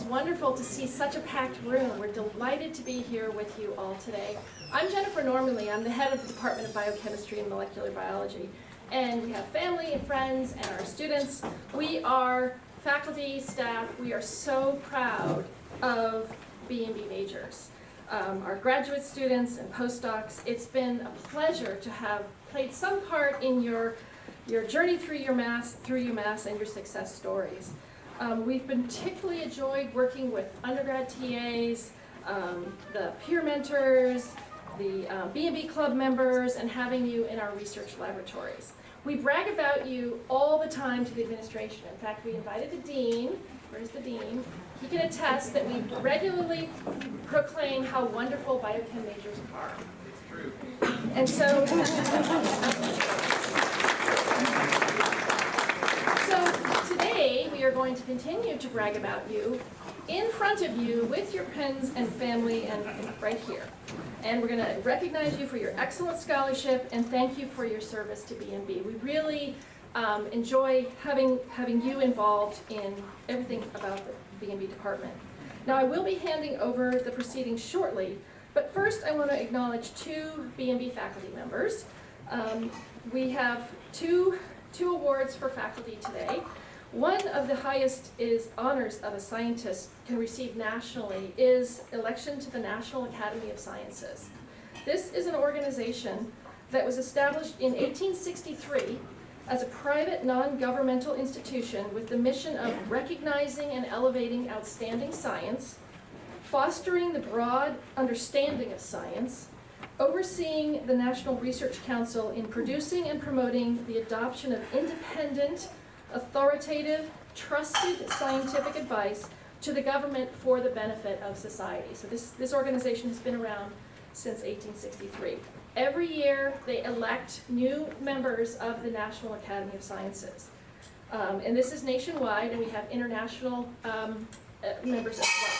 wonderful to see such a packed room. We're delighted to be here with you all today. I'm Jennifer Normanley. I'm the head of the Department of Biochemistry and Molecular Biology. And we have family and friends and our students. We are faculty, staff. We are so proud of BMB majors. Our graduate students and postdocs. It's been a pleasure to have played some part in your journey through UMass and your success stories. We've particularly enjoyed working with undergrad TAs, the peer mentors, the BMB club members, and having you in our research laboratories. We brag about you all the time to the administration. In fact, we invited the dean. Where's the dean? He can attest that we regularly proclaim how wonderful biochem majors are. It's true. And so today we are going to continue to brag about you in front of you with your friends and family and right here. And we're going to recognize you for your excellent scholarship and thank you for your service to BMB. We really enjoy having you involved in everything about the BMB department. Now I will be handing over the proceedings shortly, but first I want to acknowledge two BMB faculty members. We have two awards for faculty today. One of the highest honors of a scientist can receive nationally is election to the National Academy of Sciences. This is an organization that was established in 1863 as a private non-governmental institution with the mission of recognizing and elevating outstanding science, fostering the broad understanding of science, overseeing the National Research Council in producing and promoting the adoption of independent, authoritative, trusted scientific advice to the government for the benefit of society. So this organization has been around since 1863. Every year they elect new members of the National Academy of Sciences. And this is nationwide, and we have international members as well.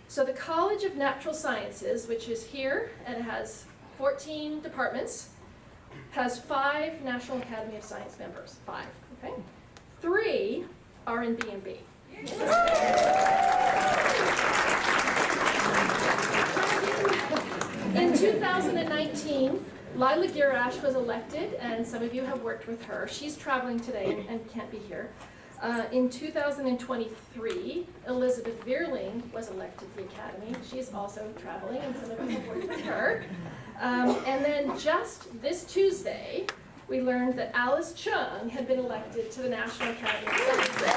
So the College of Natural Sciences, which is here and has 14 departments, has 5 National Academy of Science members. 5, okay? 3 are in BMB. In 2019, Lila Girash was elected, and some of you have worked with her. She's traveling today and can't be here. In 2023, Elizabeth Veerling was elected to the Academy. She's also traveling, and some of you have worked with her. And then just this Tuesday, we learned that Alice Chung had been elected to the National Academy of Sciences.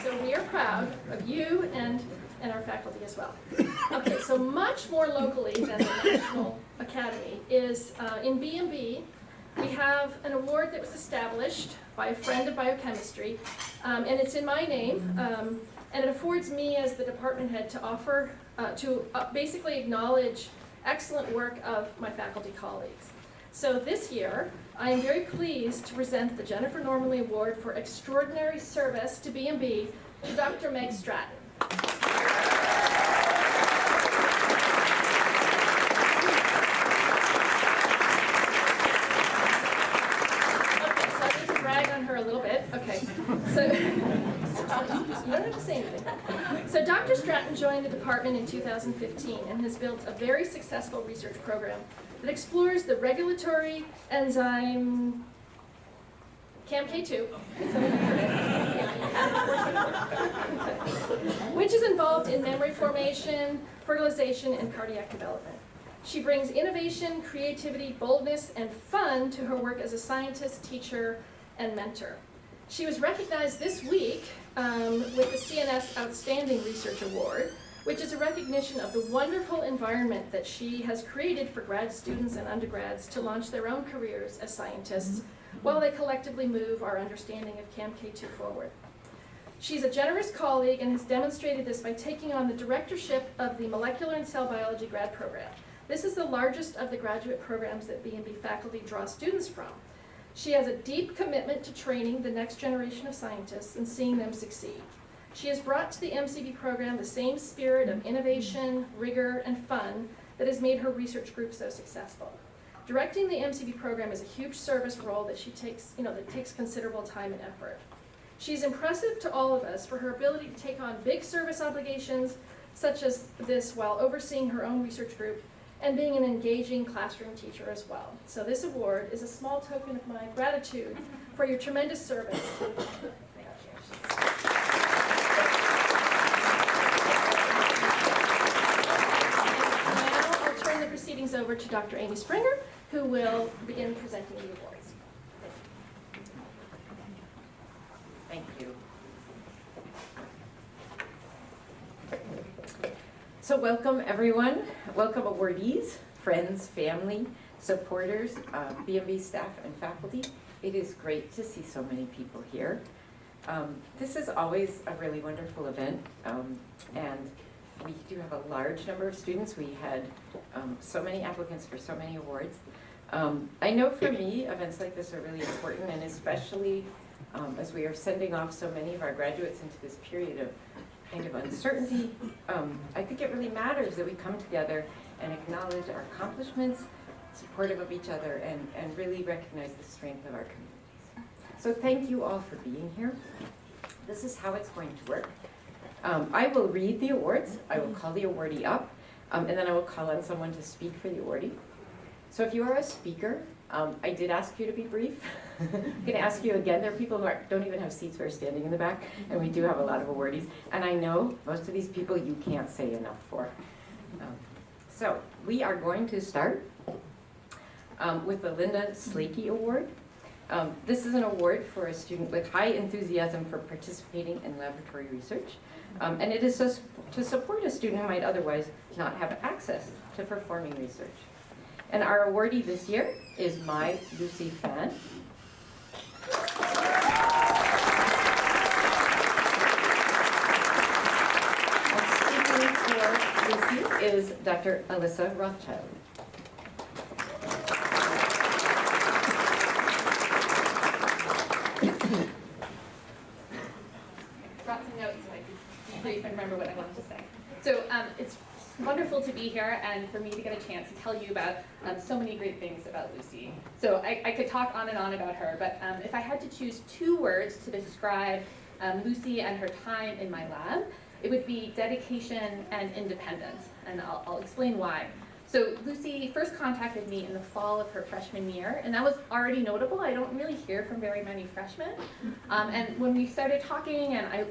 So we are proud of you and our faculty as well. Okay, so much more locally than the National Academy is in BMB. We have an award that was established by a friend of biochemistry, and it's in my name. And it affords me as the department head to offer, basically acknowledge excellent work of my faculty colleagues. So this year, I am very pleased to present the Jennifer Normanley Award for Extraordinary Service to BMB to Dr. Meg Stratton. Okay, so I need to brag on her a little bit. Okay, so you don't have to say anything. So Dr. Stratton joined the department in 2015 and has built a very successful research program that explores the regulatory enzyme CAMK2, which is involved in memory formation, fertilization, and cardiac development. She brings innovation, creativity, boldness, and fun to her work as a scientist, teacher, and mentor. She was recognized this week with the CNS Outstanding Research Award, which is a recognition of the wonderful environment that she has created for grad students and undergrads to launch their own careers as scientists while they collectively move our understanding of CAMK2 forward. She's a generous colleague and has demonstrated this by taking on the directorship of the Molecular and Cell Biology grad program. This is the largest of the graduate programs that BMB faculty draw students from. She has a deep commitment to training the next generation of scientists and seeing them succeed. She has brought to the MCB program the same spirit of innovation, rigor, and fun that has made her research group so successful. Directing the MCB program is a huge service role that that takes considerable time and effort. She's impressive to all of us for her ability to take on big service obligations such as this while overseeing her own research group and being an engaging classroom teacher as well. So this award is a small token of my gratitude for your tremendous service. Now I'll turn the proceedings over to Dr. Amy Springer, who will begin presenting the awards. Thank you. So welcome everyone. Welcome awardees, friends, family, supporters, BMB staff and faculty. It is great to see so many people here. This is always a really wonderful event, and we do have a large number of students. We had so many applicants for so many awards. I know for me, events like this are really important, and especially as we are sending off so many of our graduates into this period of kind of uncertainty, I think it really matters that we come together and acknowledge our accomplishments, supportive of each other, and really recognize the strength of our communities. So thank you all for being here. This is how it's going to work. I will read the awards, I will call the awardee up, and then I will call on someone to speak for the awardee. So if you are a speaker, I did ask you to be brief. I'm going to ask you again, there are people who don't even have seats who are standing in the back, and we do have a lot of awardees. And I know most of these people you can't say enough for. So we are going to start with the Linda Slakey Award. This is an award for a student with high enthusiasm for participating in laboratory research. And it is to support a student who might otherwise not have access to performing research. And our awardee this year is my Lucy Fan. And speaking for Lucy is Dr. Alyssa Rothschild. Brought some notes so I could be brief and remember what I wanted to say. So it's wonderful to be here and for me to get a chance to tell you about so many great things about Lucy. So I could talk on and on about her, but if I had to choose two words to describe Lucy and her time in my lab, it would be dedication and independence, and I'll explain why. So Lucy first contacted me in the fall of her freshman year, and that was already notable. I don't really hear from very many freshmen. And when we started talking and I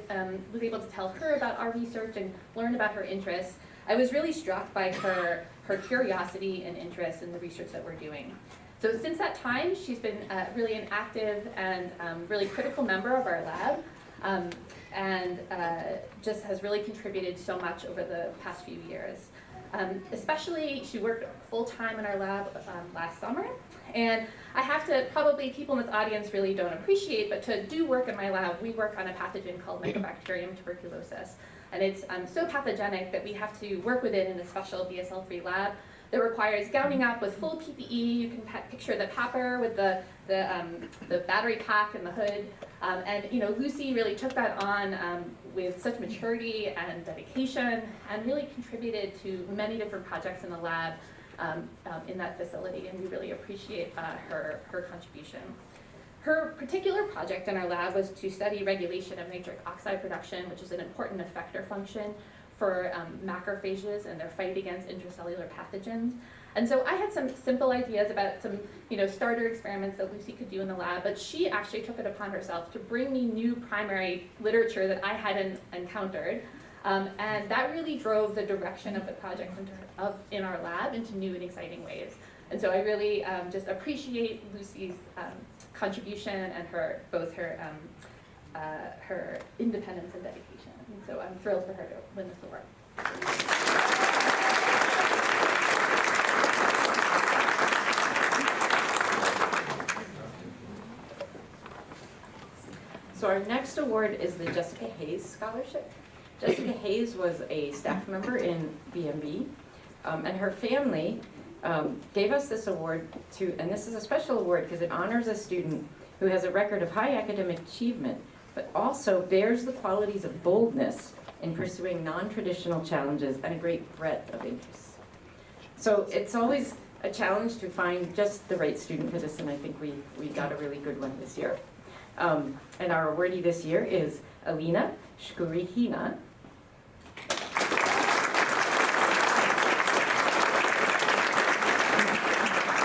was able to tell her about our research and learn about her interests, I was really struck by her curiosity and interest in the research that we're doing. So since that time, she's been really an active and really critical member of our lab, and just has really contributed so much over the past few years. Especially, she worked full-time in our lab last summer, and I have to, probably people in this audience really don't appreciate, but to do work in my lab, we work on a pathogen called Mycobacterium tuberculosis. And it's so pathogenic that we have to work with it in a special BSL-3 lab that requires gowning up with full PPE. You can picture the PAPR with the battery pack and the hood. And Lucy really took that on with such maturity and dedication, and really contributed to many different projects in the lab in that facility, and we really appreciate her contribution. Her particular project in our lab was to study regulation of nitric oxide production, which is an important effector function for macrophages and their fight against intracellular pathogens. And so I had some simple ideas about some starter experiments that Lucy could do in the lab, but she actually took it upon herself to bring me new primary literature that I hadn't encountered. And that really drove the direction of the project in our lab into new and exciting ways. And so I really just appreciate Lucy's contribution and both her independence and dedication. And so I'm thrilled for her to win this award. So our next award is the Jessica Hayes Scholarship. Jessica Hayes was a staff member in BMB, and her family gave us this award and this is a special award because it honors a student who has a record of high academic achievement, but also bears the qualities of boldness in pursuing non-traditional challenges and a great breadth of interests. So it's always a challenge to find just the right student for this, and I think we got a really good one this year. And our awardee this year is Alina Shkurihina.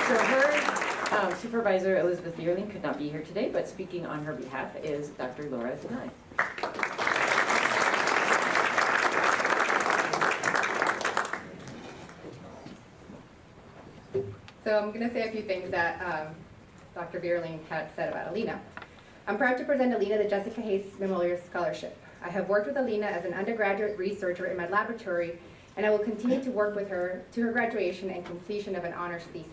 So her supervisor, Elizabeth Bierling, could not be here today, but speaking on her behalf is Dr. Laura Denai. So I'm going to say a few things that Dr. Bierling had said about Alina. I'm proud to present Alina the Jessica Hayes Memorial Scholarship. I have worked with Alina as an undergraduate researcher in my laboratory, and I will continue to work with her to her graduation and completion of an honors thesis.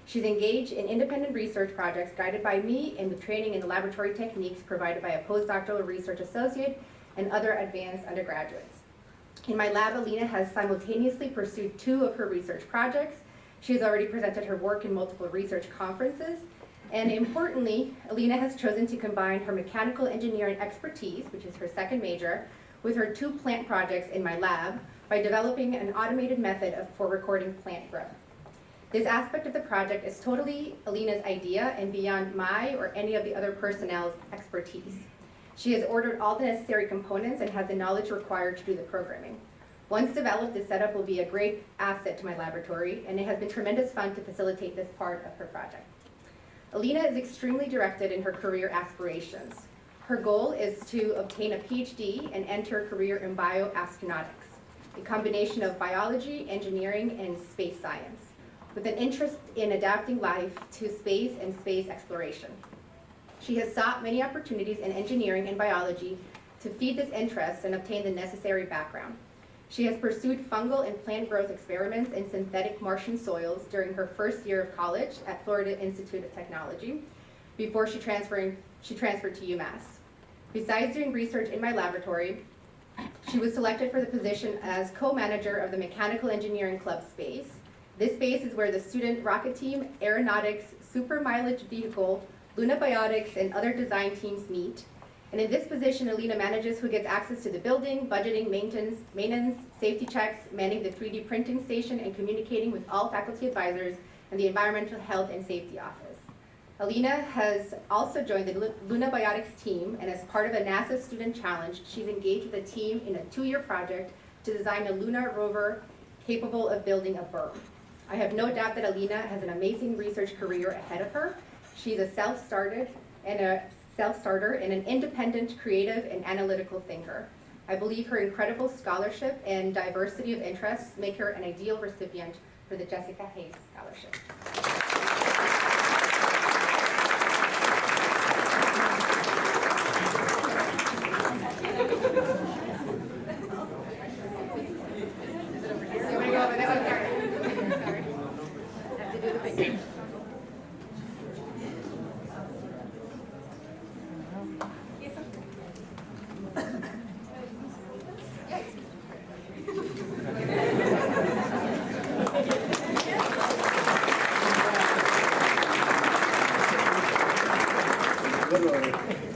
She's engaged in independent research projects guided by me in the training and the laboratory techniques provided by a postdoctoral research associate and other advanced undergraduates. In my lab, Alina has simultaneously pursued 2 of her research projects. She has already presented her work in multiple research conferences. And importantly, Alina has chosen to combine her mechanical engineering expertise, which is her second major, with her 2 plant projects in my lab by developing an automated method for recording plant growth. This aspect of the project is totally Alina's idea and beyond my or any of the other personnel's expertise. She has ordered all the necessary components and has the knowledge required to do the programming. Once developed, this setup will be a great asset to my laboratory, and it has been tremendous fun to facilitate this part of her project. Alina is extremely directed in her career aspirations. Her goal is to obtain a PhD and enter a career in bioastronautics, a combination of biology, engineering, and space science, with an interest in adapting life to space and space exploration. She has sought many opportunities in engineering and biology to feed this interest and obtain the necessary background. She has pursued fungal and plant growth experiments in synthetic Martian soils during her first year of college at Florida Institute of Technology before she transferred to UMass. Besides doing research in my laboratory, she was selected for the position as co-manager of the Mechanical Engineering Club space. This space is where the student rocket team, aeronautics, super mileage vehicle, Luna Biotics, and other design teams meet. And in this position, Alina manages who gets access to the building, budgeting, maintenance, safety checks, manning the 3D printing station, and communicating with all faculty advisors and the Environmental Health and Safety Office. Alina has also joined the Luna Biotics team, and as part of a NASA Student Challenge, she's engaged with the team in a 2-year project to design a lunar rover capable of building a berm. I have no doubt that Alina has an amazing research career ahead of her. She's a self-starter and an independent, creative, and analytical thinker. I believe her incredible scholarship and diversity of interests make her an ideal recipient for the Jessica Hayes Scholarship.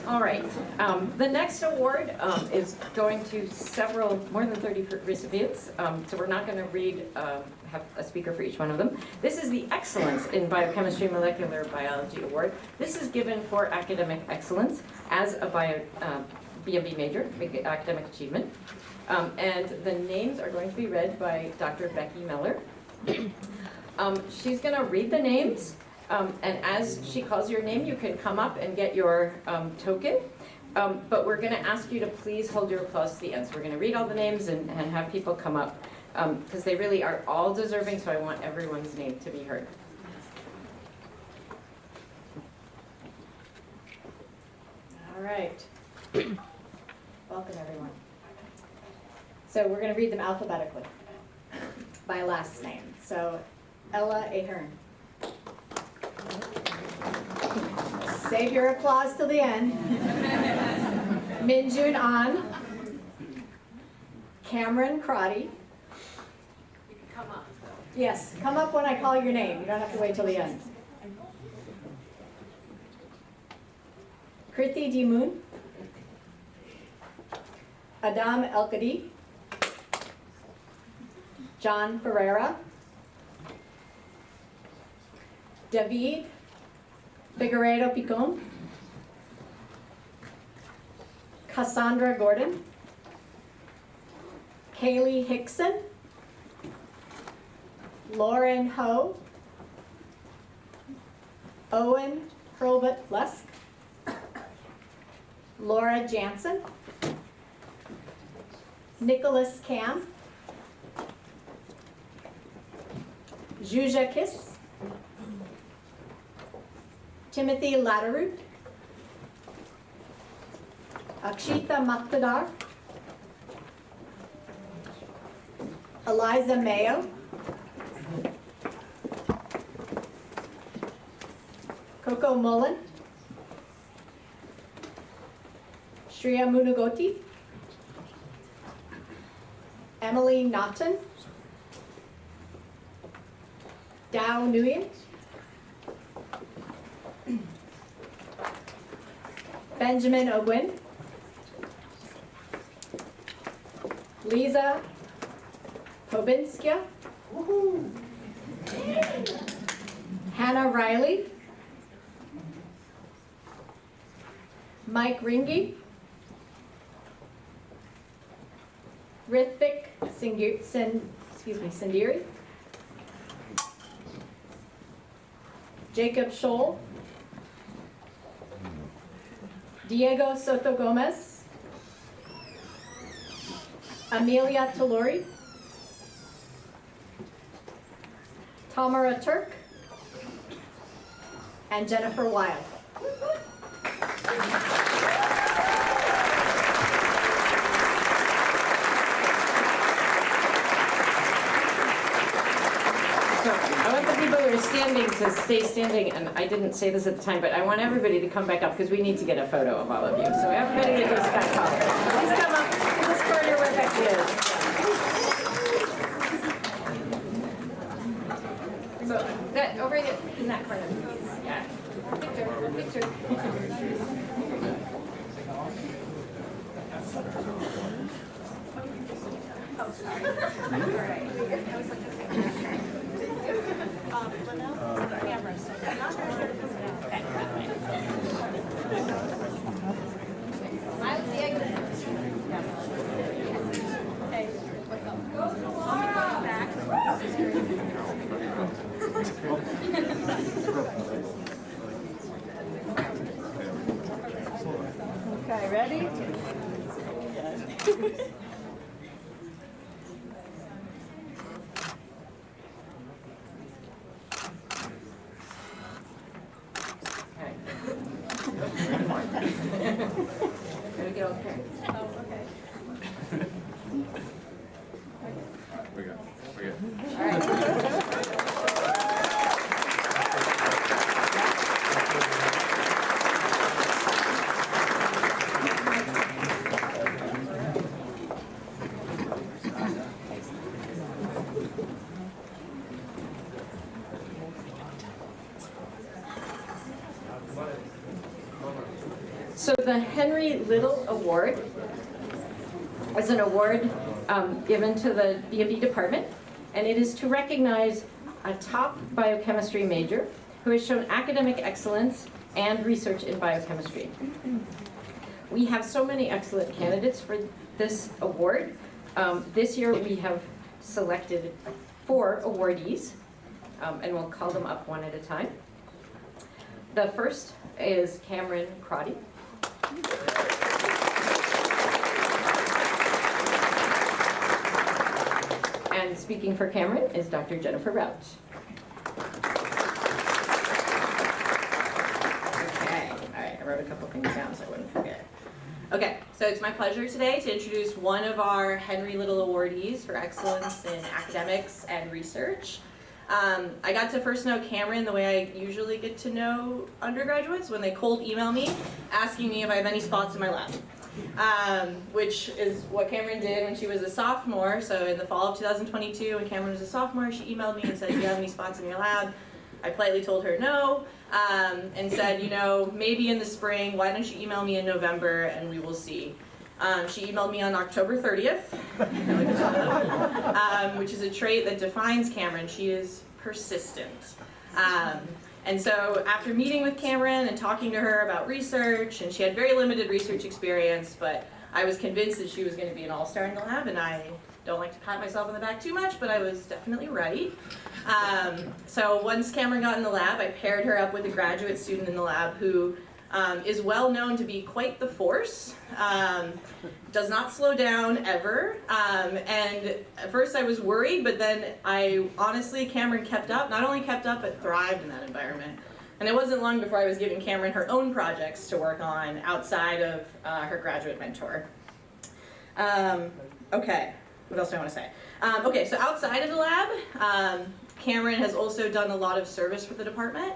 All right, the next award is going to more than 30 recipients, so we're not going to have a speaker for each one of them. This is the Excellence in Biochemistry and Molecular Biology Award. This is given for academic excellence as a BMB major, academic achievement. And the names are going to be read by Dr. Becky Miller. She's going to read the names. And as she calls your name, you can come up and get your token. But we're going to ask you to please hold your applause to the end. So we're going to read all the names and have people come up because they really are all deserving, so I want everyone's name to be heard. All right. Welcome, everyone. So we're going to read them alphabetically by last name. So Ella Ahern. Save your applause till the end. Minjun An. Cameron Crotty. You can come up. Yes, come up when I call your name. You don't have to wait till the end. Kriti Dimoon. Adam Elkadi. John Ferreira. David Figueiredo Picon, Cassandra Gordon, Kaylee Hickson, Lauren Ho, Owen Hurlbut Lusk, Laura Jansen, Nicholas Cam, Juja Kiss, Timothy Latterroot, Akshita Maktadar, Eliza Mayo, Coco Mullen, Shreya Munugoti, Emily Naughton, Dao Nguyen, Benjamin Ogwin, Lisa Kobinskia, Hannah Riley, Mike Ringy, Rithvik Sindiri, Jacob Scholl, Diego Soto Gomez, Amelia Talori, Tamara Turk, and Jennifer Wild. So I want the people who are standing to stay standing, and I didn't say this at the time, but I want everybody to come back up because we need to get a photo of all of you. So everybody that goes back up, please come up to this corner where Becky is. So that over there in that corner, please. Yeah. Picture. Oh, sorry. All right. I was like, Okay, ready? Gotta get okay. Oh, okay. We're good. All right. So the Henry Little Award is an award given to the BMB department, and it is to recognize a top biochemistry major who has shown academic excellence and research in biochemistry. We have so many excellent candidates for this award. This year we have selected 4 awardees, and we'll call them up one at a time. The first is Cameron Crotty. And speaking for Cameron is Dr. Jennifer Rauch. Okay, all right, I wrote a couple things down so I wouldn't forget. Okay, so it's my pleasure today to introduce one of our Henry Little awardees for excellence in academics and research. I got to first know Cameron the way I usually get to know undergraduates, when they cold email me asking me if I have any spots in my lab. Which is what Cameron did when she was a sophomore. So in the fall of 2022, when Cameron was a sophomore, she emailed me and said, do you have any spots in your lab? I politely told her no, and said, you know, maybe in the spring, why don't you email me in November and we will see. She emailed me on October 30th, which is a trait that defines Cameron. She is persistent. And so after meeting with Cameron and talking to her about research, and she had very limited research experience, but I was convinced that she was going to be an all-star in the lab, and I don't like to pat myself on the back too much, but I was definitely right. So once Cameron got in the lab, I paired her up with a graduate student in the lab who is well known to be quite the force, does not slow down ever, and at first I was worried, but then Cameron kept up, not only kept up, but thrived in that environment. And it wasn't long before I was giving Cameron her own projects to work on outside of her graduate mentor. Okay, what else do I want to say? Okay, so outside of the lab, Cameron has also done a lot of service for the department,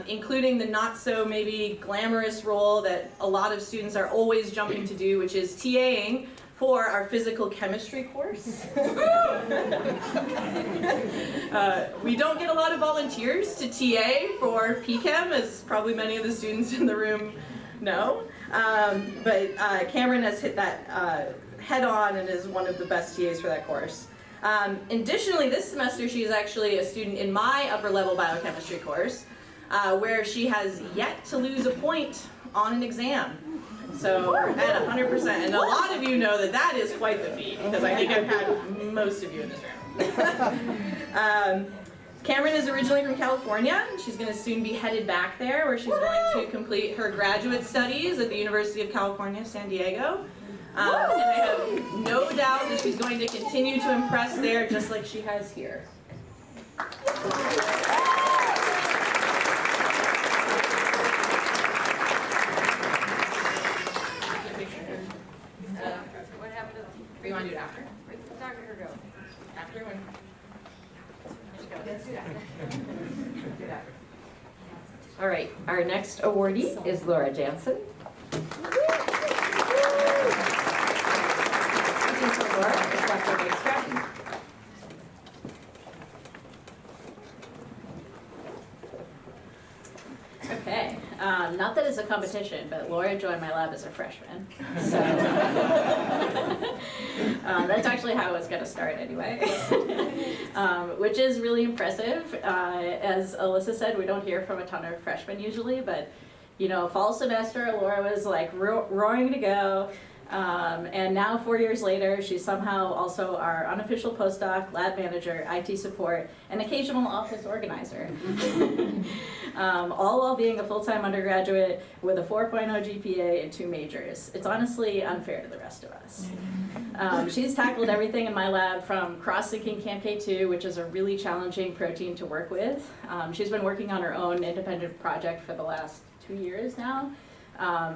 including the not so maybe glamorous role that a lot of students are always jumping to do, which is TAing for our physical chemistry course. We don't get a lot of volunteers to TA for PChem, as probably many of the students in the room know, but Cameron has hit that head on and is one of the best TAs for that course. Additionally, this semester she is actually a student in my upper level biochemistry course, where she has yet to lose a point on an exam. So we're at 100%, and a lot of you know that that is quite the feat, because I think I've had most of you in this room. Cameron is originally from California. She's going to soon be headed back there, where she's going to complete her graduate studies at the University of California, San Diego. And I have no doubt that she's going to continue to impress there, just like she has here. What happened to them? Or you want to do it after? Where'd the photographer go? After when? Let's do that. All right, our next awardee is Laura Jansen. Speaking for Laura is Dr. Mike Stratton. Okay, not that it's a competition, but Laura joined my lab as a freshman, so that's actually how it was going to start anyway, which is really impressive. As Alyssa said, we don't hear from a ton of freshmen usually, but you know, fall semester, Laura was like roaring to go. And now 4 years later, she's somehow also our unofficial postdoc, lab manager, IT support, and occasional office organizer. All while being a full-time undergraduate with a 4.0 GPA and 2 majors. It's honestly unfair to the rest of us. She's tackled everything in my lab from cross-linking CAMK2, which is a really challenging protein to work with. She's been working on her own independent project for the last 2 years now.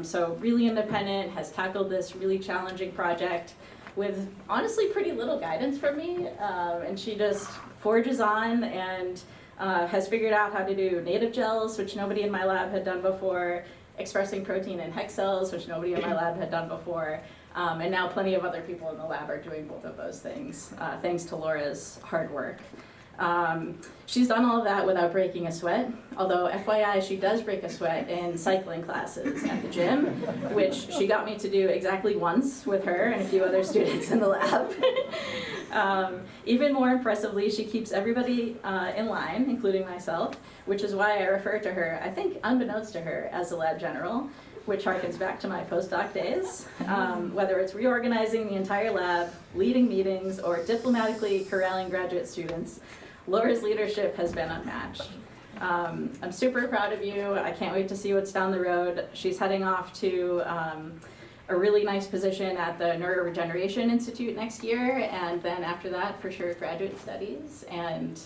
So really independent, has tackled this really challenging project with honestly pretty little guidance from me, and she just forges on and has figured out how to do native gels, which nobody in my lab had done before, expressing protein in hex cells, which nobody in my lab had done before, and now plenty of other people in the lab are doing both of those things, thanks to Laura's hard work. She's done all of that without breaking a sweat, although FYI, she does break a sweat in cycling classes at the gym, which she got me to do exactly once with her and a few other students in the lab. Even more impressively, she keeps everybody in line, including myself, which is why I refer to her, I think unbeknownst to her, as the lab general, which harkens back to my postdoc days. Whether it's reorganizing the entire lab, leading meetings, or diplomatically corralling graduate students, Laura's leadership has been unmatched. I'm super proud of you. I can't wait to see what's down the road. She's heading off to a really nice position at the Neuroregeneration Institute next year, and then after that, for sure, graduate studies, and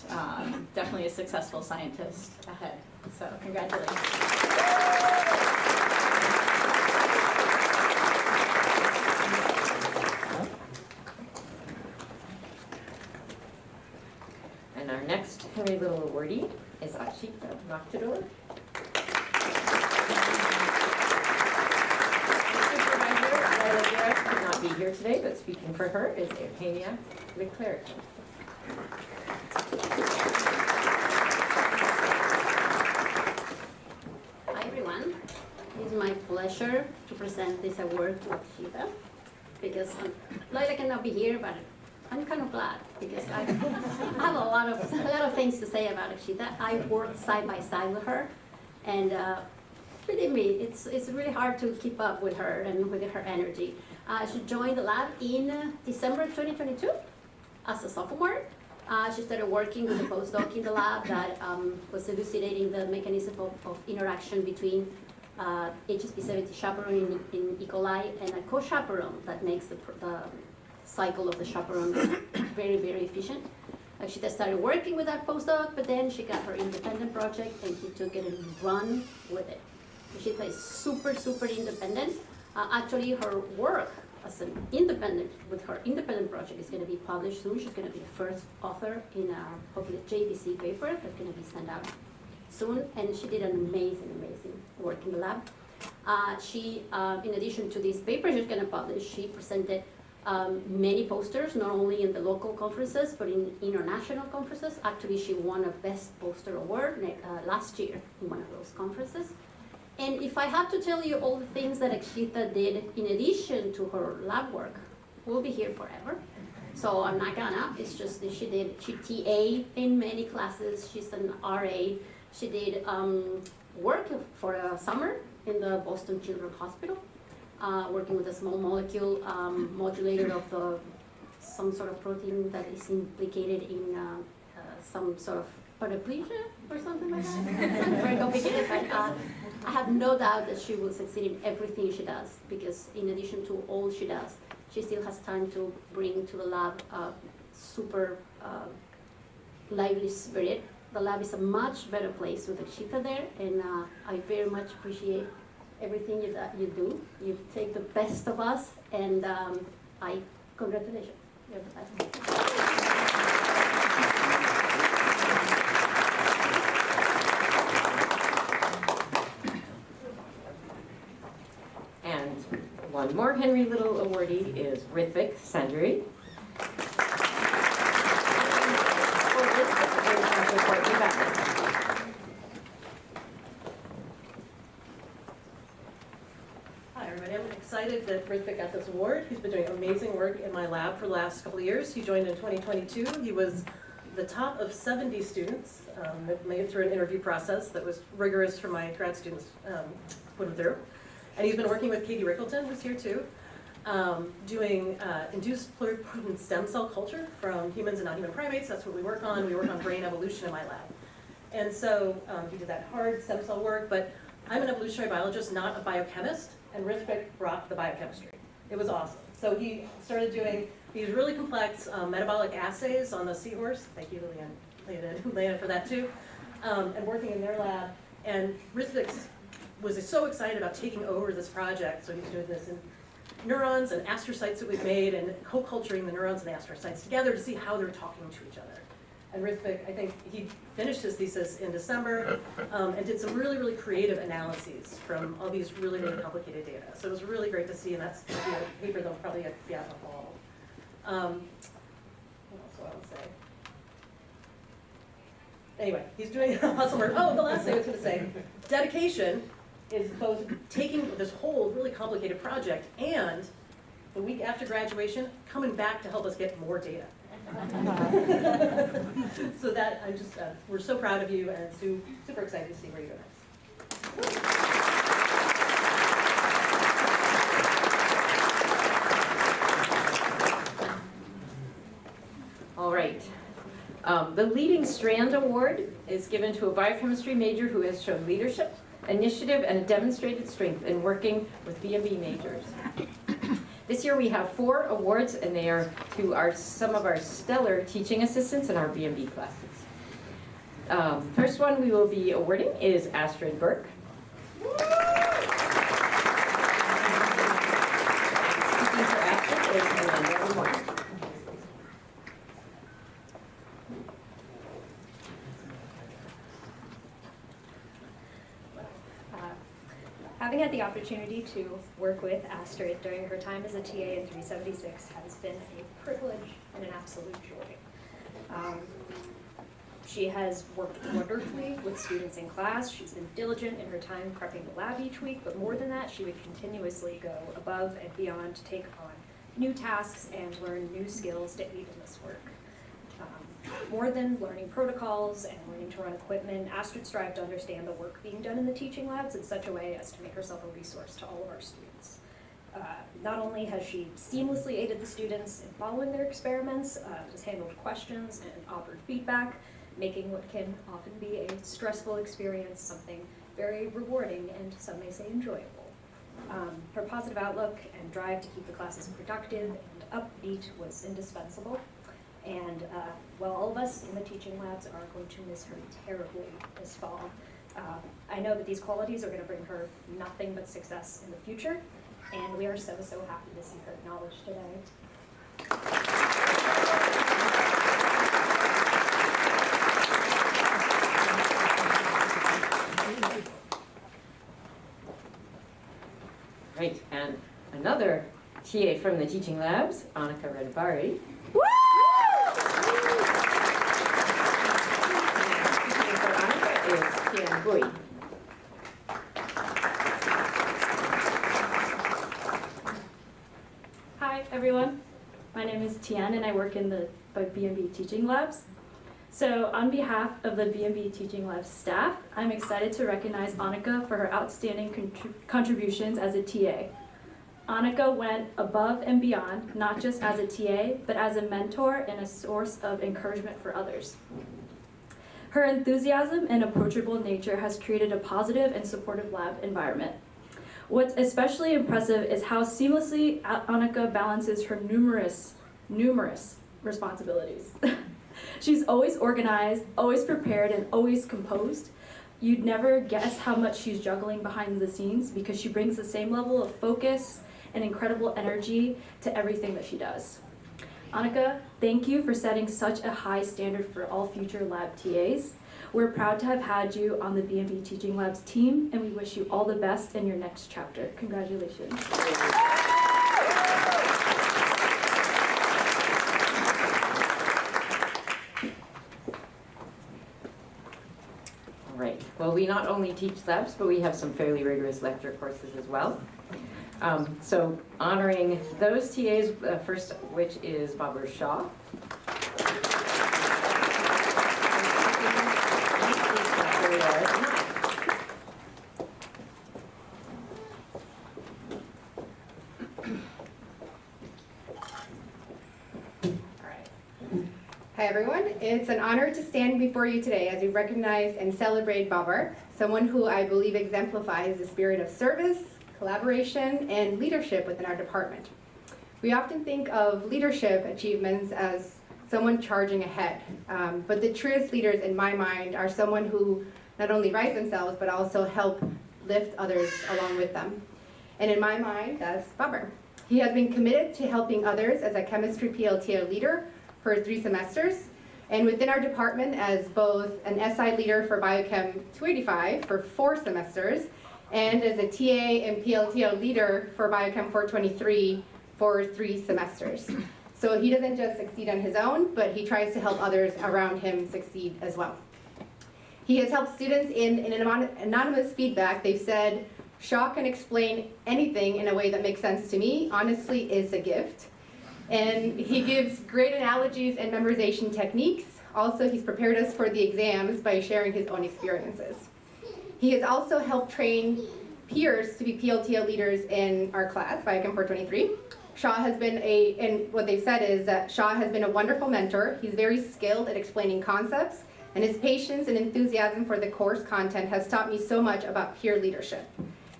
definitely a successful scientist ahead. So congratulations. And our next Henry Little awardee is Ashika Naktador. Supervisor could not be here today, but speaking for her is Eugenia Leclerc. Hi everyone. It's my pleasure to present this award to Ashita because Loida cannot be here, but I'm kind of glad because I have a lot of things to say about Akshita. I worked side by side with her, and believe me, it's really hard to keep up with her and with her energy. She joined the lab in December 2022 as a sophomore. She started working with a postdoc in the lab that was elucidating the mechanism of interaction between HSP70 chaperone in E. coli and a co-chaperone that makes the cycle of the chaperone very, very efficient. She started working with that postdoc, but then she got her independent project and he took it and run with it. She is super, super independent. Actually, her work as an independent, with her independent project is going to be published soon. She's going to be the first author in a hopefully JBC paper that's going to be sent out soon. And she did an amazing, amazing work in the lab. She, in addition to these papers she's going to publish, she presented many posters, not only in the local conferences, but in international conferences. Actually, she won a Best Poster Award last year in one of those conferences. And if I have to tell you all the things that Akshita did in addition to her lab work, we'll be here forever. So I'm not gonna, it's just that she TA in many classes, she's an RA. She did work for a summer in the Boston Children's Hospital, working with a small molecule modulator of some sort of protein that is implicated in some sort of paraplegia or something like that. Very complicated, but I have no doubt that she will succeed in everything she does, because in addition to all she does, she still has time to bring to the lab a super lively spirit. The lab is a much better place with Akshita there, and I very much appreciate everything that you do. You take the best of us, and congratulations. You're the best. And one more Henry Little awardee is Ritvik Sandri. Hi everybody, I'm excited that Ritvik got this award. He's been doing amazing work in my lab for the last couple of years. He joined in 2022. He was the top of 70 students that made it through an interview process that was rigorous for my grad students put him through. And he's been working with Katie Rickleton, who's here too, doing induced pluripotent stem cell culture from humans and non-human primates. That's what we work on. We work on brain evolution in my lab. And so he did that hard stem cell work, but I'm an evolutionary biologist, not a biochemist, and Ritvik brought the biochemistry. It was awesome. So he started doing these really complex metabolic assays on the seahorse. Thank you, Leanna, for that too. And working in their lab. And Ritvik was so excited about taking over this project. So he's doing this in neurons and astrocytes that we've made and co-culturing the neurons and the astrocytes together to see how they're talking to each other. And Ritvik, I think he finished his thesis in December and did some really, really creative analyses from all these really, really complicated data. So it was really great to see, and that's a paper that'll probably be out in the fall. What else do I want to say? Anyway, he's doing awesome work. Oh, the last thing I was going to say, dedication is both taking this whole really complicated project and the week after graduation, coming back to help us get more data. So that I'm just, we're so proud of you and super excited to see where you go next. All right. The Leading Strand Award is given to a biochemistry major who has shown leadership, initiative, and a demonstrated strength in working with BMB majors. This year we have 4 awards, and they are to some of our stellar teaching assistants in our BMB classes. First one we will be awarding is Astrid Burke. Speaking for Astrid is Amanda Lamar. Having had the opportunity to work with Astrid during her time as a TA in 376 has been a privilege and an absolute joy. She has worked wonderfully with students in class. She's been diligent in her time prepping the lab each week, but more than that, she would continuously go above and beyond to take on new tasks and learn new skills to aid in this work. More than learning protocols and learning to run equipment, Astrid strived to understand the work being done in the teaching labs in such a way as to make herself a resource to all of our students. Not only has she seamlessly aided the students in following their experiments, has handled questions and offered feedback, making what can often be a stressful experience something very rewarding and some may say enjoyable. Her positive outlook and drive to keep the classes productive and upbeat was indispensable. And while all of us in the teaching labs are going to miss her terribly this fall, I know that these qualities are going to bring her nothing but success in the future, and we are so, so happy to see her acknowledged today. Right, and another TA from the teaching labs, Annika Redbari. Is Tian Bui. Hi everyone, my name is Tian and I work in the BMB Teaching Labs. So on behalf of the BMB Teaching Labs staff, I'm excited to recognize Annika for her outstanding contributions as a TA. Annika went above and beyond, not just as a TA, but as a mentor and a source of encouragement for others. Her enthusiasm and approachable nature has created a positive and supportive lab environment. What's especially impressive is how seamlessly Annika balances her numerous responsibilities. She's always organized, always prepared, and always composed. You'd never guess how much she's juggling behind the scenes because she brings the same level of focus and incredible energy to everything that she does. Annika, thank you for setting such a high standard for all future lab TAs. We're proud to have had you on the BMB Teaching Labs team, and we wish you all the best in your next chapter. Congratulations. All right, well, we not only teach labs, but we have some fairly rigorous lecture courses as well. So honoring those TAs, first of which is Babar Shah. Hi everyone, it's an honor to stand before you today as we recognize and celebrate Babar, someone who I believe exemplifies the spirit of service, collaboration, and leadership within our department. We often think of leadership achievements as someone charging ahead, but the truest leaders in my mind are someone who not only rise themselves, but also help lift others along with them. And in my mind, that's Babar. He has been committed to helping others as a chemistry PLTO leader for 3 semesters, and within our department as both an SI leader for Biochem 285 for 4 semesters, and as a TA and PLTO leader for Biochem 423 for 3 semesters. So he doesn't just succeed on his own, but he tries to help others around him succeed as well. He has helped students in an anonymous feedback. They've said, Shaw can explain anything in a way that makes sense to me. Honestly, is a gift. And he gives great analogies and memorization techniques. Also, he's prepared us for the exams by sharing his own experiences. He has also helped train peers to be PLTO leaders in our class, Biochem 423. Shaw has been and what they've said is that Shaw has been a wonderful mentor. He's very skilled at explaining concepts, and his patience and enthusiasm for the course content has taught me so much about peer leadership.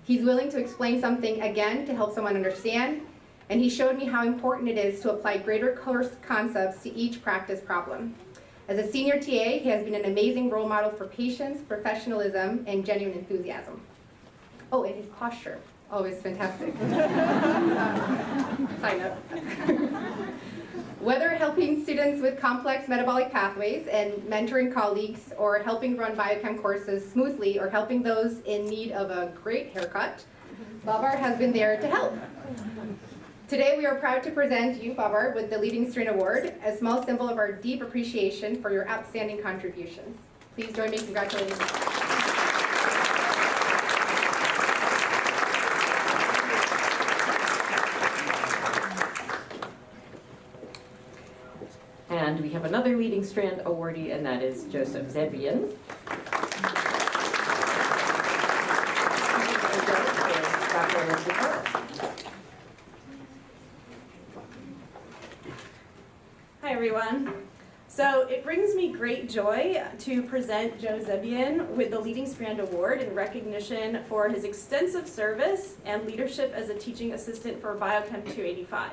He's willing to explain something again to help someone understand, and he showed me how important it is to apply greater course concepts to each practice problem. As a senior TA, he has been an amazing role model for patience, professionalism, and genuine enthusiasm. Oh, and his posture, always fantastic. Side note. Whether helping students with complex metabolic pathways and mentoring colleagues, or helping run biochem courses smoothly, or helping those in need of a great haircut, Babar has been there to help. Today we are proud to present you, Babar, with the Leading Student Award, a small symbol of our deep appreciation for your outstanding contributions. Please join me in congratulating you. another Leading Strand awardee, and that is Joseph Zebian. Hi everyone. So it brings me great joy to present Joe Zebian with the Leading Strand Award in recognition for his extensive service and leadership as a teaching assistant for Biochem 285.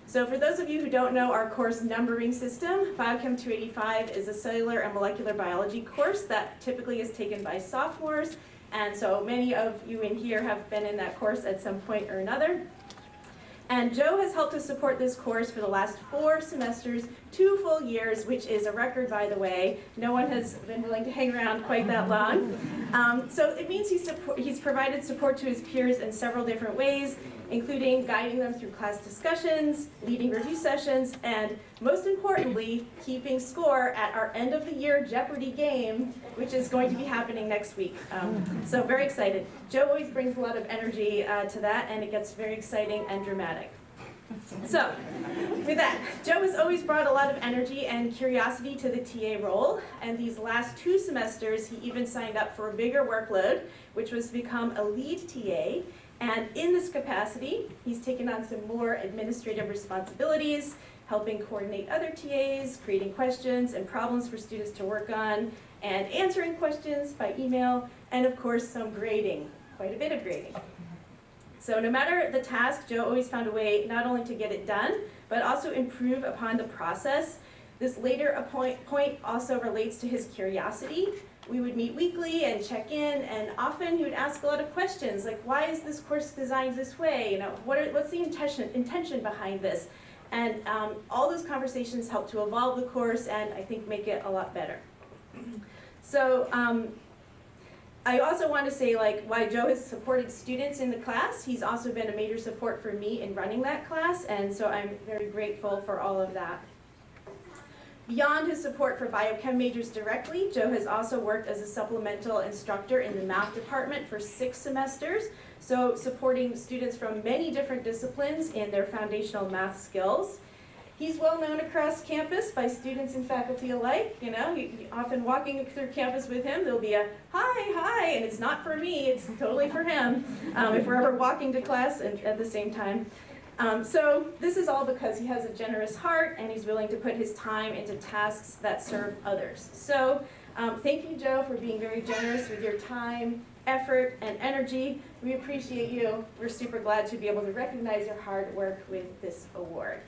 So for those of you who don't know our course numbering system, Biochem 285 is a cellular and molecular biology course that typically is taken by sophomores, and so many of you in here have been in that course at some point or another. And Joe has helped to support this course for the last 4 semesters, 2 full years, which is a record, by the way. No one has been willing to hang around quite that long. So it means he's provided support to his peers in several different ways, including guiding them through class discussions, leading review sessions, and most importantly, keeping score at our end of the year Jeopardy game, which is going to be happening next week. So very excited. Joe always brings a lot of energy to that, and it gets very exciting and dramatic. So, with that, Joe has always brought a lot of energy and curiosity to the TA role, and these last 2 semesters he even signed up for a bigger workload, which was to become a lead TA. And in this capacity, he's taken on some more administrative responsibilities, helping coordinate other TAs, creating questions and problems for students to work on, and answering questions by email, and of course some grading, quite a bit of grading. So no matter the task, Joe always found a way not only to get it done, but also improve upon the process. This later point also relates to his curiosity. We would meet weekly and check in, and often he would ask a lot of questions, like why is this course designed this way? You know, what's the intention behind this? And all those conversations help to evolve the course and I think make it a lot better. So I also want to say why Joe has supported students in the class. He's also been a major support for me in running that class, and so I'm very grateful for all of that. Beyond his support for biochem majors directly, Joe has also worked as a supplemental instructor in the math department for 6 semesters, so supporting students from many different disciplines in their foundational math skills. He's well known across campus by students and faculty alike. You know, often walking through campus with him, there'll be a hi, and it's not for me, it's totally for him, if we're ever walking to class at the same time. So this is all because he has a generous heart and he's willing to put his time into tasks that serve others. So thank you, Joe, for being very generous with your time, effort, and energy. We appreciate you. We're super glad to be able to recognize your hard work with this award.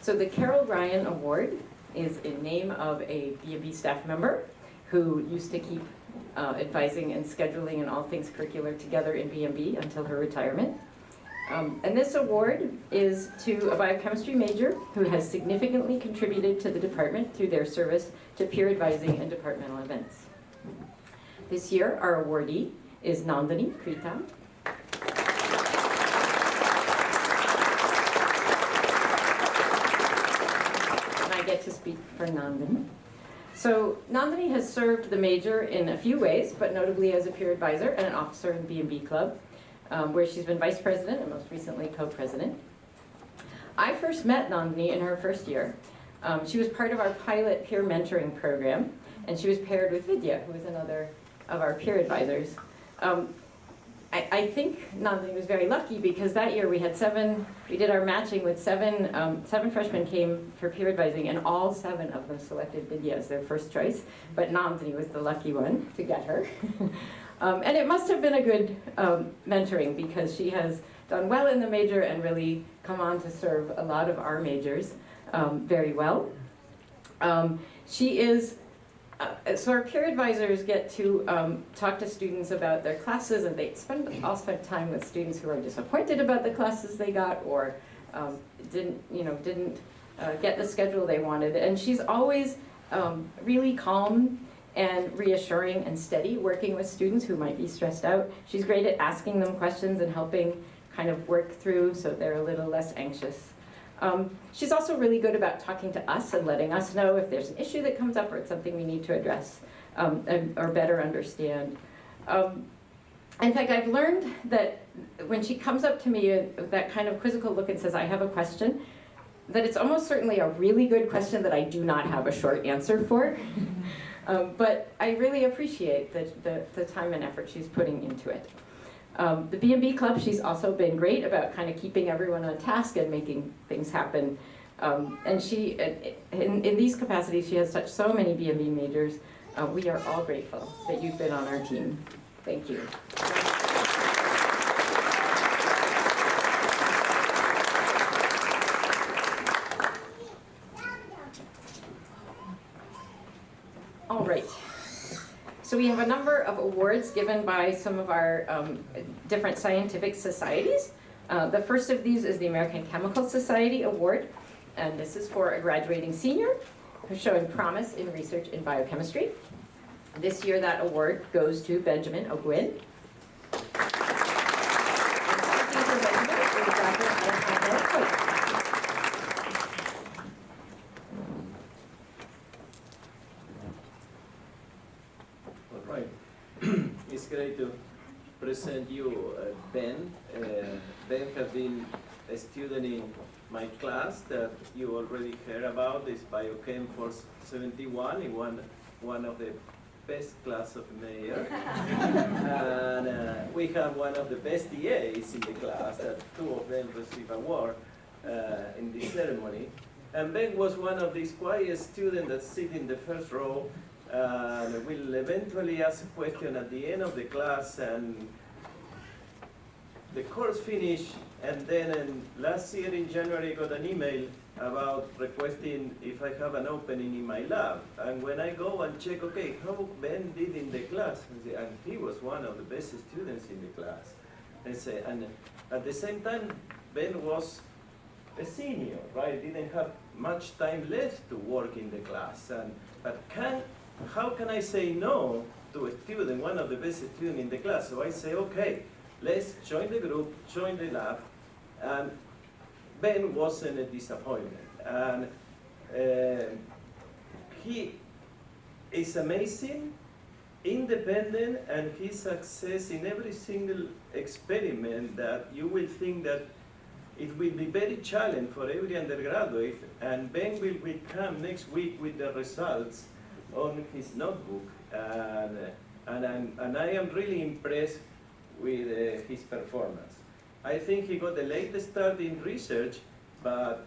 So the Carol Ryan Award is in name of a BMB staff member who used to keep advising and scheduling and all things curricular together in BMB until her retirement. And this award is to a biochemistry major who has significantly contributed to the department through their service to peer advising and departmental events. This year, our awardee is Nandini Kritam. And I get to speak for Nandini. So Nandini has served the major in a few ways, but notably as a peer advisor and an officer in the BMB Club, where she's been vice president and most recently co-president. I first met Nandini in her first year. She was part of our pilot peer mentoring program, and she was paired with Vidya, who was another of our peer advisors. I think Nandini was very lucky because that year we did our matching with seven freshmen came for peer advising, and all 7 of them selected Vidya as their first choice, but Nandini was the lucky one to get her. And it must have been a good mentoring because she has done well in the major and really come on to serve a lot of our majors very well. She is, so our peer advisors get to talk to students about their classes, and they all spend time with students who are disappointed about the classes they got or didn't get the schedule they wanted. And she's always really calm and reassuring and steady, working with students who might be stressed out. She's great at asking them questions and helping kind of work through so they're a little less anxious. She's also really good about talking to us and letting us know if there's an issue that comes up or it's something we need to address. or better understand. In fact, I've learned that when she comes up to me with that kind of quizzical look and says, I have a question, that it's almost certainly a really good question that I do not have a short answer for. But I really appreciate the time and effort she's putting into it. The BMB Club, she's also been great about kind of keeping everyone on task and making things happen. And she, in these capacities, she has touched so many BMB majors. We are all grateful that you've been on our team. Thank you. All right. So we have a number of awards given by some of our different scientific societies. The first of these is the American Chemical Society Award, and this is for a graduating senior who's showing promise in research in biochemistry. This year that award goes to Benjamin Ogwin. All right. It's great to present you Ben. Ben has been a student in my class that you already heard about. It's Biochem 471. He won one of the best class of Mayor. And we have one of the best DAs in the class, that two of them receive award in this ceremony. And Ben was one of these quiet students that sit in the first row and will eventually ask a question at the end of the class, and the course finished, and then last year in January got an email about requesting if I have an opening in my lab. And when I go and check, okay, how Ben did in the class, and he was one of the best students in the class. And at the same time, Ben was a senior, right? Didn't have much time left to work in the class. But how can I say no to a student, one of the best students in the class? So I say, okay, let's join the group, join the lab. And Ben wasn't a disappointment. And he is amazing, independent, and his success in every single experiment that you will think that it will be very challenging for every undergraduate. And Ben will come next week with the results on his notebook. And I am really impressed with his performance. I think he got a late start in research, but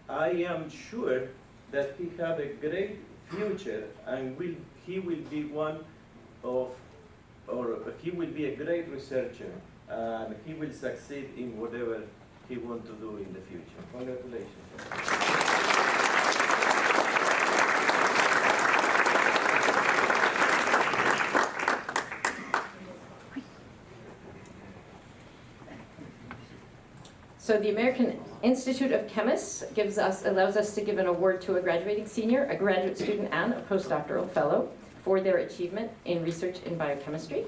I am sure that he has a great future, and he will be he will be a great researcher, and he will succeed in whatever he wants to do in the future. Congratulations. So the American Institute of Chemists allows us to give an award to a graduating senior, a graduate student, and a postdoctoral fellow for their achievement in research in biochemistry.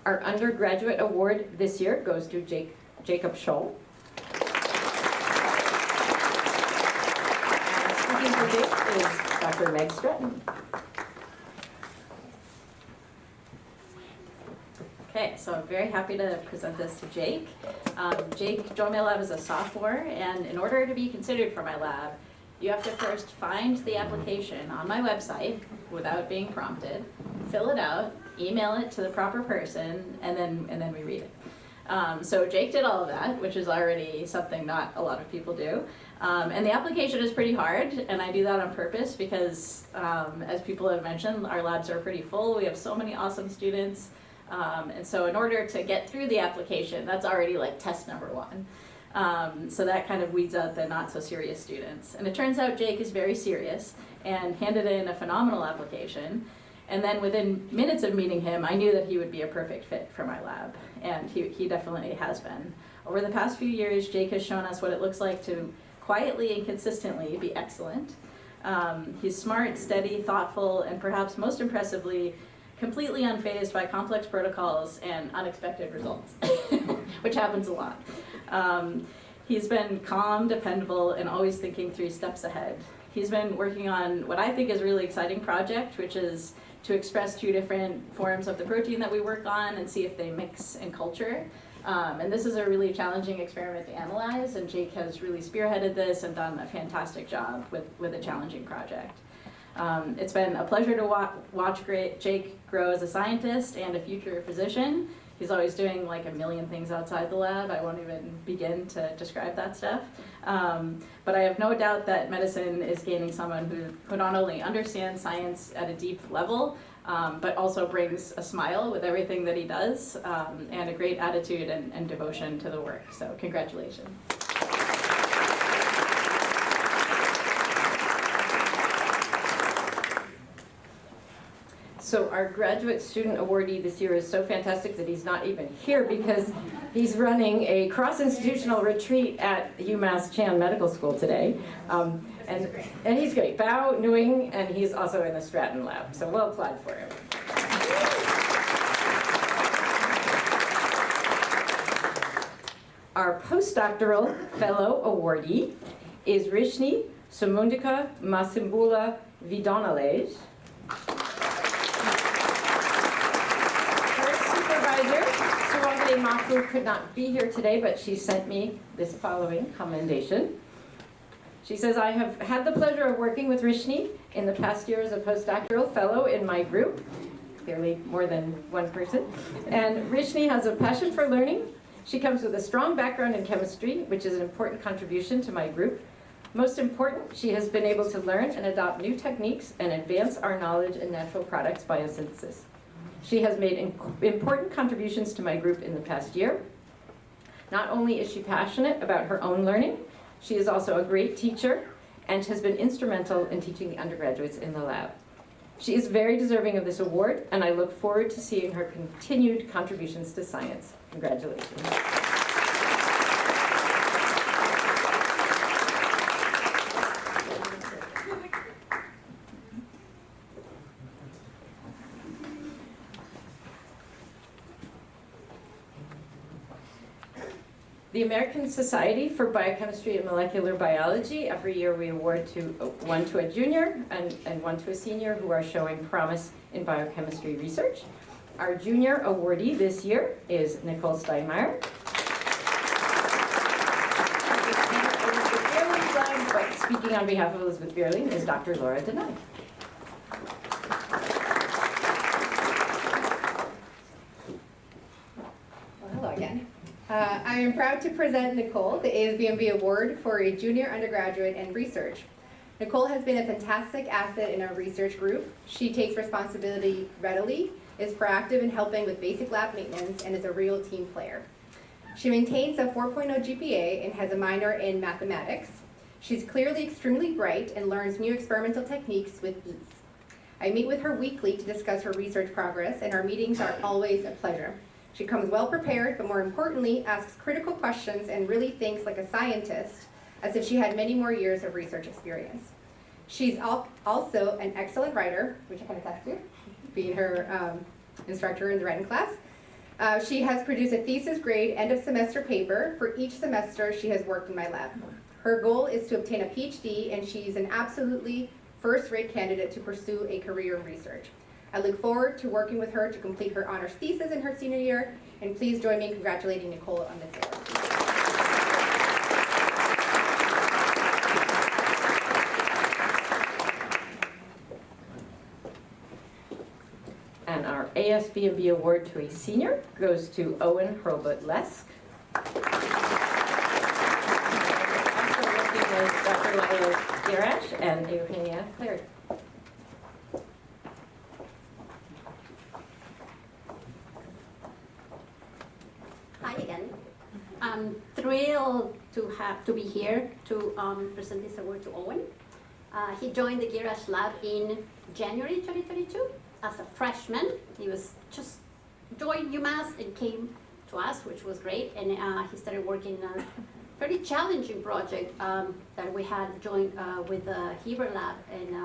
Our undergraduate award this year goes to Jacob Scholl. And speaking for Jake is Dr. Meg Stratton. Okay, so I'm very happy to present this to Jake. Jake joined my lab as a sophomore, and in order to be considered for my lab, you have to first find the application on my website without being prompted, fill it out, email it to the proper person, and then we read it. So Jake did all of that, which is already something not a lot of people do. And the application is pretty hard, and I do that on purpose because, as people have mentioned, our labs are pretty full. We have so many awesome students. And so in order to get through the application, that's already like test number one. So that kind of weeds out the not so serious students. And it turns out Jake is very serious and handed in a phenomenal application. And then within minutes of meeting him, I knew that he would be a perfect fit for my lab. And he definitely has been. Over the past few years, Jake has shown us what it looks like to quietly and consistently be excellent. He's smart, steady, thoughtful, and perhaps most impressively, completely unfazed by complex protocols and unexpected results, which happens a lot. He's been calm, dependable, and always thinking 3 steps ahead. He's been working on what I think is a really exciting project, which is to express two different forms of the protein that we work on and see if they mix in culture. And this is a really challenging experiment to analyze, and Jake has really spearheaded this and done a fantastic job with a challenging project. It's been a pleasure to watch Jake grow as a scientist and a future physician. He's always doing like a million things outside the lab. I won't even begin to describe that stuff. But I have no doubt that medicine is gaining someone who not only understands science at a deep level, but also brings a smile with everything that he does, and a great attitude and devotion to the work. So congratulations. So our graduate student awardee this year is so fantastic that he's not even here because he's running a cross-institutional retreat at UMass Chan Medical School today. And he's great. Bao Nguyen, and he's also in the Stratton lab. So well applaud for him. Our postdoctoral fellow awardee is Rishni Sumundika Masimbula Vidonalej. Mafu could not be here today, but she sent me this following commendation. She says, I have had the pleasure of working with Rishni in the past year as a postdoctoral fellow in my group, clearly more than one person, and Rishni has a passion for learning. She comes with a strong background in chemistry, which is an important contribution to my group. Most important, she has been able to learn and adopt new techniques and advance our knowledge in natural products biosynthesis. She has made important contributions to my group in the past year. Not only is she passionate about her own learning, she is also a great teacher and has been instrumental in teaching the undergraduates in the lab. She is very deserving of this award, and I look forward to seeing her continued contributions to science. Congratulations. The American Society for Biochemistry and Molecular Biology, every year we award one to a junior and one to a senior who are showing promise in biochemistry research. Our junior awardee this year is Nicole Steinmeier. But speaking on behalf of Elizabeth Bierling is Dr. Laura Denai. Well, hello again. I am proud to present Nicole the BMB Award for a junior undergraduate in research. Nicole has been a fantastic asset in our research group. She takes responsibility readily, is proactive in helping with basic lab maintenance, and is a real team player. She maintains a 4.0 GPA and has a minor in mathematics. She's clearly extremely bright and learns new experimental techniques with ease. I meet with her weekly to discuss her research progress, and our meetings are always a pleasure. She comes well prepared, but more importantly, asks critical questions and really thinks like a scientist, as if she had many more years of research experience. She's also an excellent writer, which I can attest to, being her instructor in the writing class. She has produced a thesis grade end of semester paper for each semester she has worked in my lab. Her goal is to obtain a PhD, and she's an absolutely first-rate candidate to pursue a career in research. I look forward to working with her to complete her honors thesis in her senior year, and please join me in congratulating Nicole on this award. And our ASBMB award to a senior goes to Owen Hurlbut-Lesk. Also working with Dr. Lyle Garash and Eugenia Clary. Hi again. I'm thrilled to be here to present this award to Owen. He joined the Girash Lab in January 2022 as a freshman. He was just joined UMass and came to us, which was great. And he started working on a very challenging project that we had joined with the Heber Lab, and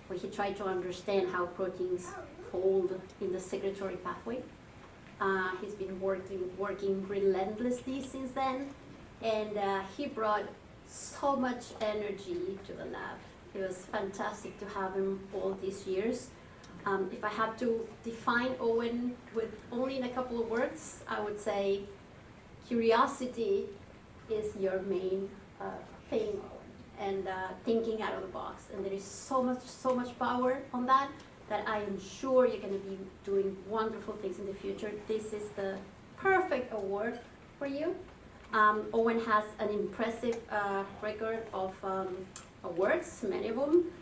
where he tried to understand how proteins fold in the secretory pathway. He's been working relentlessly since then, and he brought so much energy to the lab. It was fantastic to have him all these years. If I have to define Owen with only in a couple of words, I would say curiosity is your main thing, and thinking out of the box. And there is so much power on that I am sure you're going to be doing wonderful things in the future. This is the perfect award for you. Owen has an impressive record of awards, many of them.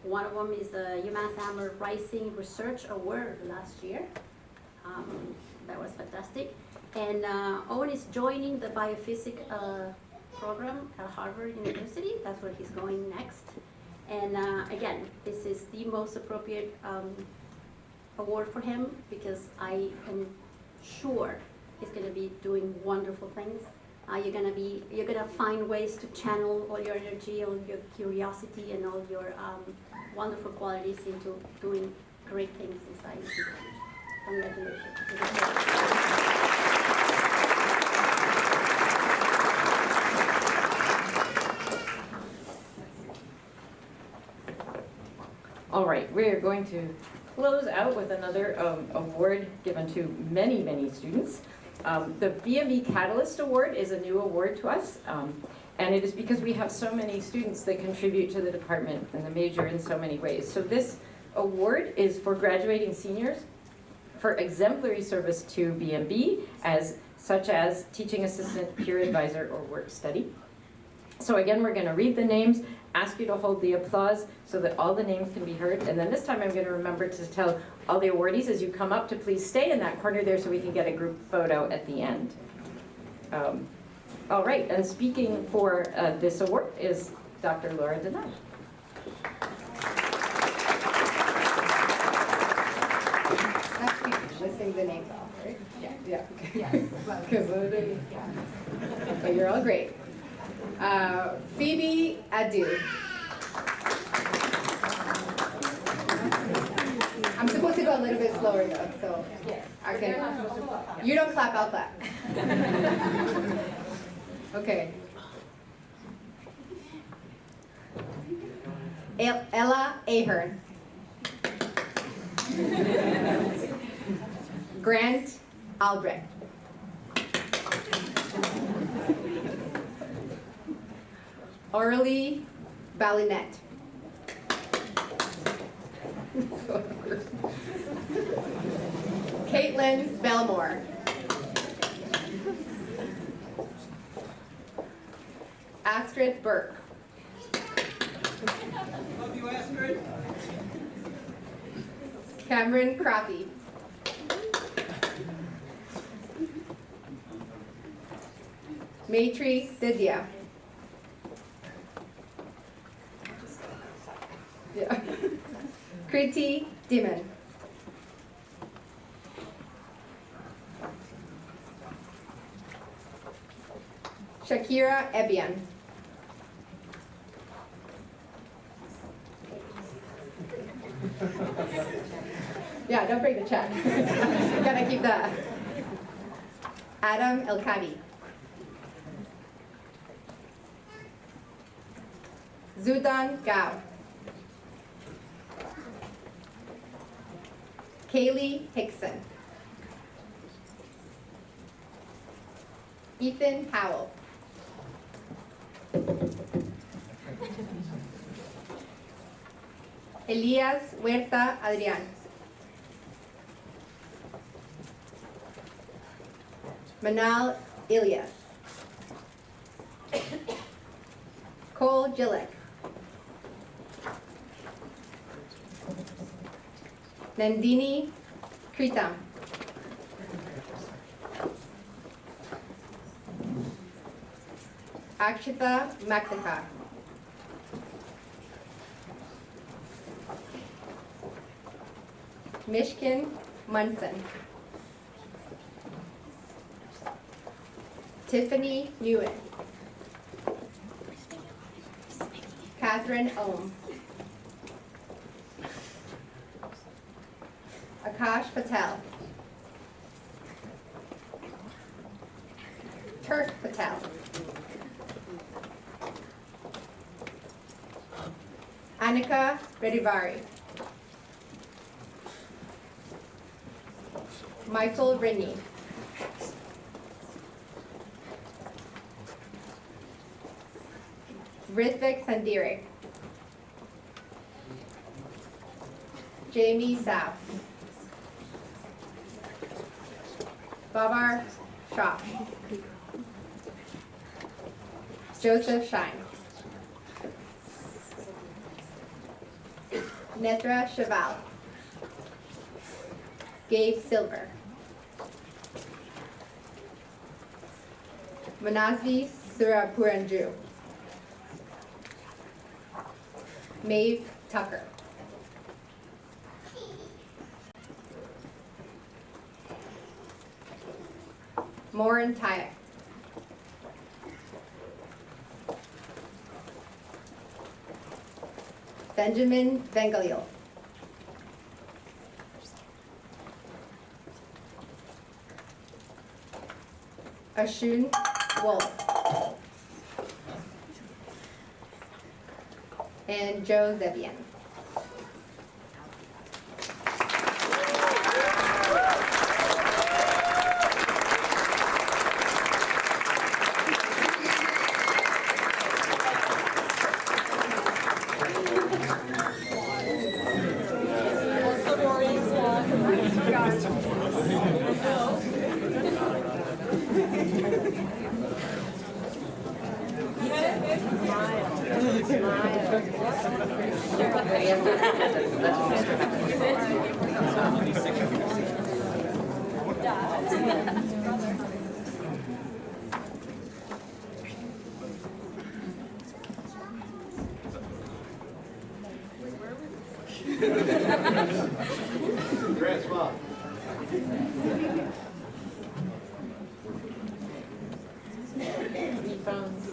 One of them is the UMass Amber Rising Research Award last year. That was fantastic. And Owen is joining the biophysics program at Harvard University. That's where he's going next. And again, this is the most appropriate award for him because I am sure he's going to be doing wonderful things. You're gonna find ways to channel all your energy, all your curiosity, and all your wonderful qualities into doing great things in science. Congratulations. All right, we are going to close out with another award given to many, many students. The BMB Catalyst Award is a new award to us, and it is because we have so many students that contribute to the department and the major in so many ways. So this award is for graduating seniors for exemplary service to BMB, such as teaching assistant, peer advisor, or work study. So again, we're going to read the names, ask you to hold the applause so that all the names can be heard. And then this time I'm going to remember to tell all the awardees as you come up to please stay in that corner there so we can get a group photo at the end. All right, and speaking for this award is Dr. Laura Denat. Listing the names off, right? Yeah. But you're all great. Phoebe Adu. I'm supposed to go a little bit slower though, so I can. You don't clap, I'll clap. Okay. Ella Ahern. Grant Albrecht. Orly Ballinet. Caitlin Belmore. Astrid Burke. Love you, Astrid. Cameron Crappie. Maitri Sidya. Yeah. Kriti Dimon. Shakira Ebian. Yeah, don't break the check. Gotta keep that. Adam Elkadi. Zudan Gao. Kaylee Hickson. Ethan Howell. Elias Huerta Adrián. Manal Ilias. Cole Gillick. Nandini Kritam. Akshita Maktika. Mishkin Munson. Tiffany Newen. Catherine Ohm. Akash Patel. Turk Patel. Annika Redivari. Michael Rinney. Ritvik Sandiri. Jamie Sapp. Babar Shah. Joseph Shine. Netra Cheval. Gabe Silver. Manasvi Surapuranju. Maeve Tucker. Morin Tyack. Benjamin Vengalil. Ashun Wolf. And Joe Zebian.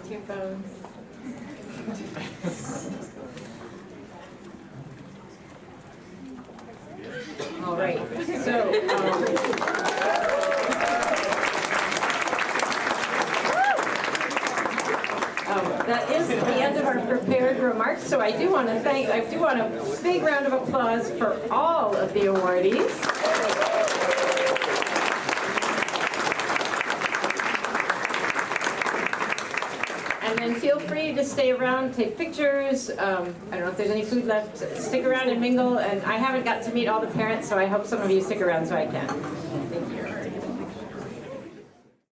Two phones. All right, so, that is the end of our prepared remarks, so I do want a big round of applause for all of the awardees. And then feel free to stay around, take pictures. I don't know if there's any food left. Stick around and mingle. And I haven't got to meet all the parents, so I hope some of you stick around so I can.